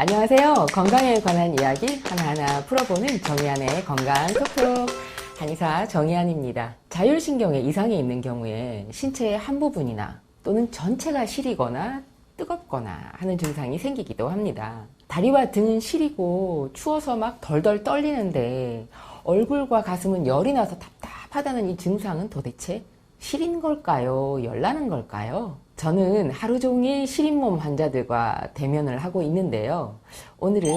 안녕하세요. 건강에 관한 이야기 하나하나 풀어보는 정의안의 건강 톡톡 한의사 정의안입니다. 자율신경에 이상이 있는 경우에 신체의 한 부분이나 또는 전체가 시리거나 뜨겁거나 하는 증상이 생기기도 합니다. 다리와 등은 시리고 추워서 막 덜덜 떨리는데 얼굴과 가슴은 열이 나서 답답하다는 이 증상은 도대체 시린 걸까요? 열나는 걸까요? 저는 하루 종일 시린 몸 환자들과 대면을 하고 있는데요. 오늘은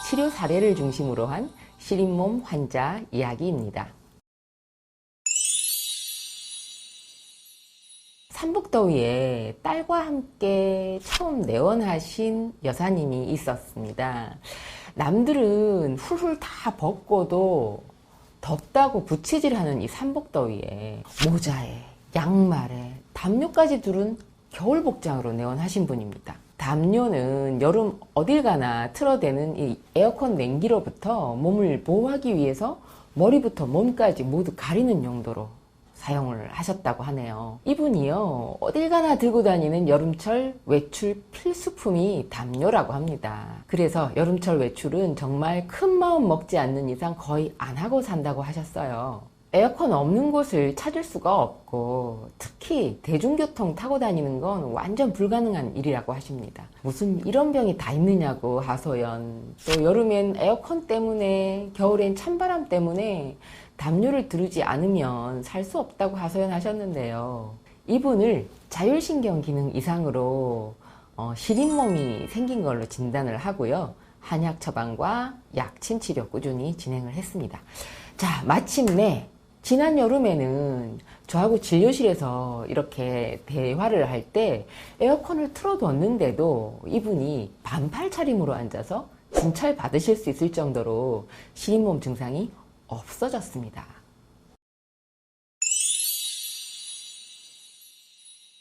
치료 사례를 중심으로 한 시린 몸 환자 이야기입니다. 삼복더위에 딸과 함께 처음 내원하신 여사님이 있었습니다. 남들은 훌훌 다 벗고도 덥다고 부채질하는 이 삼복더위에 모자에 양말에 담요까지 두른 겨울 복장으로 내원하신 분입니다. 담요는 여름 어딜 가나 틀어대는 이 에어컨 냉기로부터 몸을 보호하기 위해서 머리부터 몸까지 모두 가리는 용도로 사용을 하셨다고 하네요. 이분이요, 어딜 가나 들고 다니는 여름철 외출 필수품이 담요라고 합니다. 그래서 여름철 외출은 정말 큰 마음 먹지 않는 이상 거의 안 하고 산다고 하셨어요. 에어컨 없는 곳을 찾을 수가 없고 특히 대중교통 타고 다니는 건 완전 불가능한 일이라고 하십니다. 무슨 이런 병이 다 있느냐고 하소연. 또 여름엔 에어컨 때문에, 겨울엔 찬바람 때문에 담요를 두르지 않으면 살 수 없다고 하소연하셨는데요. 이분을 자율신경 기능 이상으로 시린 몸이 생긴 걸로 진단을 하고요. 한약 처방과 약침 치료 꾸준히 진행을 했습니다. 자, 마침내 지난 여름에는 저하고 진료실에서 이렇게 대화를 할 때 에어컨을 틀어뒀는데도 이분이 반팔 차림으로 앉아서 진찰 받으실 수 있을 정도로 시린 몸 증상이 없어졌습니다.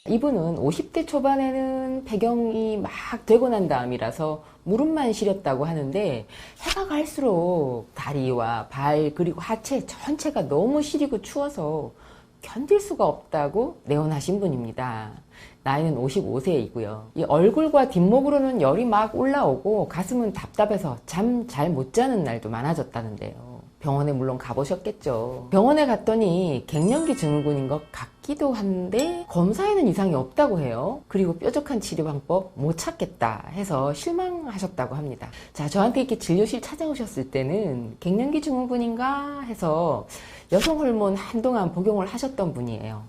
이분은 50대 초반에는 폐경이 막 되고 난 다음이라서 무릎만 시렸다고 하는데 해가 갈수록 다리와 발 그리고 하체 전체가 너무 시리고 추워서 견딜 수가 없다고 내원하신 분입니다. 나이는 55세이고요. 이 얼굴과 뒷목으로는 열이 막 올라오고 가슴은 답답해서 잠 잘 못 자는 날도 많아졌다는데요. 병원에 물론 가보셨겠죠. 병원에 갔더니 갱년기 증후군인 것 같기도 한데 검사에는 이상이 없다고 해요. 그리고 뾰족한 치료 방법 못 찾겠다 해서 실망하셨다고 합니다. 자, 저한테 이렇게 진료실 찾아오셨을 때는 갱년기 증후군인가 해서 여성 호르몬 한동안 복용을 하셨던 분이에요.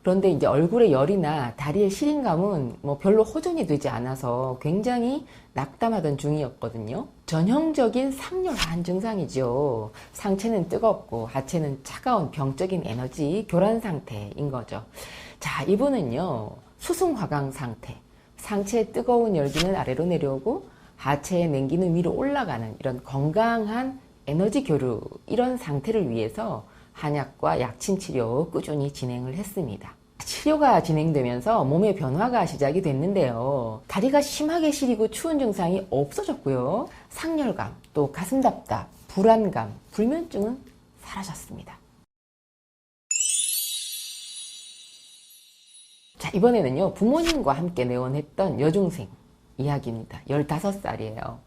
그런데 이제 얼굴에 열이나 다리의 시린감은 별로 호전이 되지 않아서 굉장히 낙담하던 중이었거든요. 전형적인 상열한 증상이죠. 상체는 뜨겁고 하체는 차가운 병적인 에너지 교란 상태인 거죠. 자, 이분은요, 수승화강 상태. 상체의 뜨거운 열기는 아래로 내려오고 하체의 냉기는 위로 올라가는 이런 건강한 에너지 교류, 이런 상태를 위해서 한약과 약침 치료 꾸준히 진행을 했습니다. 치료가 진행되면서 몸의 변화가 시작이 됐는데요. 다리가 심하게 시리고 추운 증상이 없어졌고요. 상열감, 또 가슴 답답, 불안감, 불면증은 사라졌습니다. 자, 이번에는요, 부모님과 함께 내원했던 여중생 이야기입니다. 15살이에요.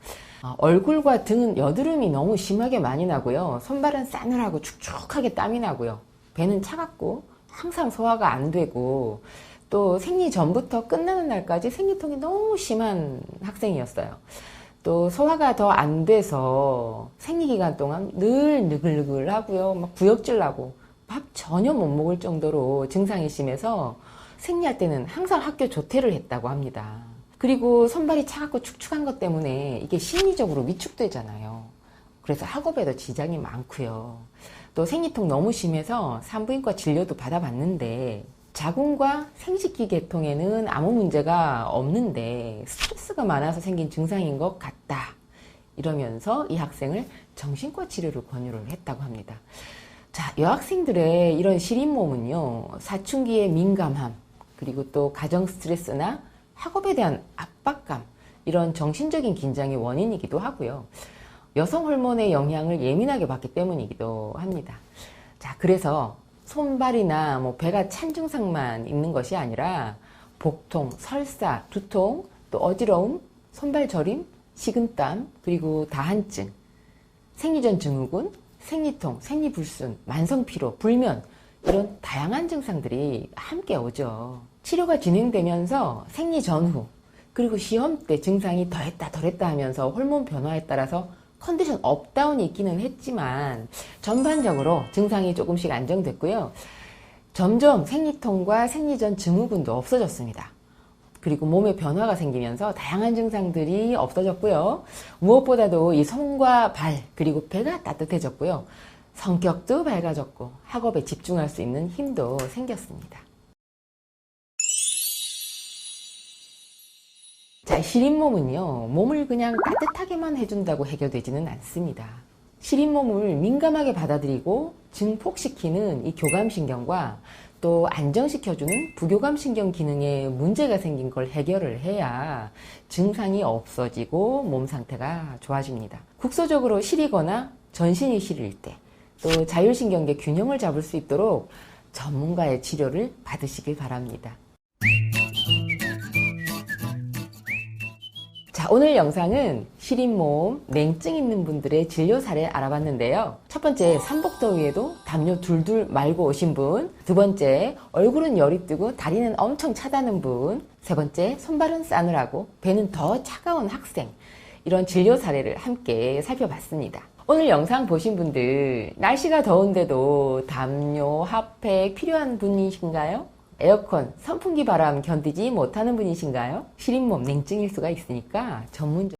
얼굴과 등은 여드름이 너무 심하게 많이 나고요. 손발은 싸늘하고 축축하게 땀이 나고요. 배는 차갑고 항상 소화가 안 되고 또 생리 전부터 끝나는 날까지 생리통이 너무 심한 학생이었어요. 또 소화가 더 안 돼서 생리 기간 동안 늘 느글느글하고요. 막 구역질 나고 밥 전혀 못 먹을 정도로 증상이 심해서 생리할 때는 항상 학교 조퇴를 했다고 합니다. 그리고 손발이 차갑고 축축한 것 때문에 이게 심리적으로 위축되잖아요. 그래서 학업에도 지장이 많고요. 또 생리통 너무 심해서 산부인과 진료도 받아봤는데 자궁과 생식기 계통에는 아무 문제가 없는데 스트레스가 많아서 생긴 증상인 것 같다. 이러면서 이 학생을 정신과 치료를 권유를 했다고 합니다. 자, 여학생들의 이런 시린 몸은요, 사춘기의 민감함, 그리고 또 가정 스트레스나 학업에 대한 압박감, 이런 정신적인 긴장의 원인이기도 하고요. 여성 호르몬의 영향을 예민하게 받기 때문이기도 합니다. 자, 그래서 손발이나 배가 찬 증상만 있는 것이 아니라 복통, 설사, 두통, 또 어지러움, 손발 저림, 식은땀, 그리고 다한증, 생리전 증후군, 생리통, 생리불순, 만성피로, 불면 이런 다양한 증상들이 함께 오죠. 치료가 진행되면서 생리 전후 그리고 시험 때 증상이 더했다 덜했다 하면서 호르몬 변화에 따라서 컨디션 업다운이 있기는 했지만 전반적으로 증상이 조금씩 안정됐고요. 점점 생리통과 생리전 증후군도 없어졌습니다. 그리고 몸에 변화가 생기면서 다양한 증상들이 없어졌고요. 무엇보다도 이 손과 발 그리고 배가 따뜻해졌고요. 성격도 밝아졌고 학업에 집중할 수 있는 힘도 생겼습니다. 자, 시린몸은요, 몸을 그냥 따뜻하게만 해준다고 해결되지는 않습니다. 시린몸을 민감하게 받아들이고 증폭시키는 이 교감신경과 또 안정시켜주는 부교감신경 기능에 문제가 생긴 걸 해결을 해야 증상이 없어지고 몸 상태가 좋아집니다. 국소적으로 시리거나 전신이 시릴 때, 또 자율신경계 균형을 잡을 수 있도록 전문가의 치료를 받으시길 바랍니다. 자, 오늘 영상은 시린몸, 냉증 있는 분들의 진료 사례 알아봤는데요. 첫 번째, 삼복더위에도 담요 둘둘 말고 오신 분. 두 번째, 얼굴은 열이 뜨고 다리는 엄청 차다는 분. 세 번째, 손발은 싸늘하고 배는 더 차가운 학생. 이런 진료 사례를 함께 살펴봤습니다. 오늘 영상 보신 분들, 날씨가 더운데도 담요, 핫팩 필요한 분이신가요? 에어컨, 선풍기 바람 견디지 못하는 분이신가요? 시린몸, 냉증일 수가 있으니까 전문적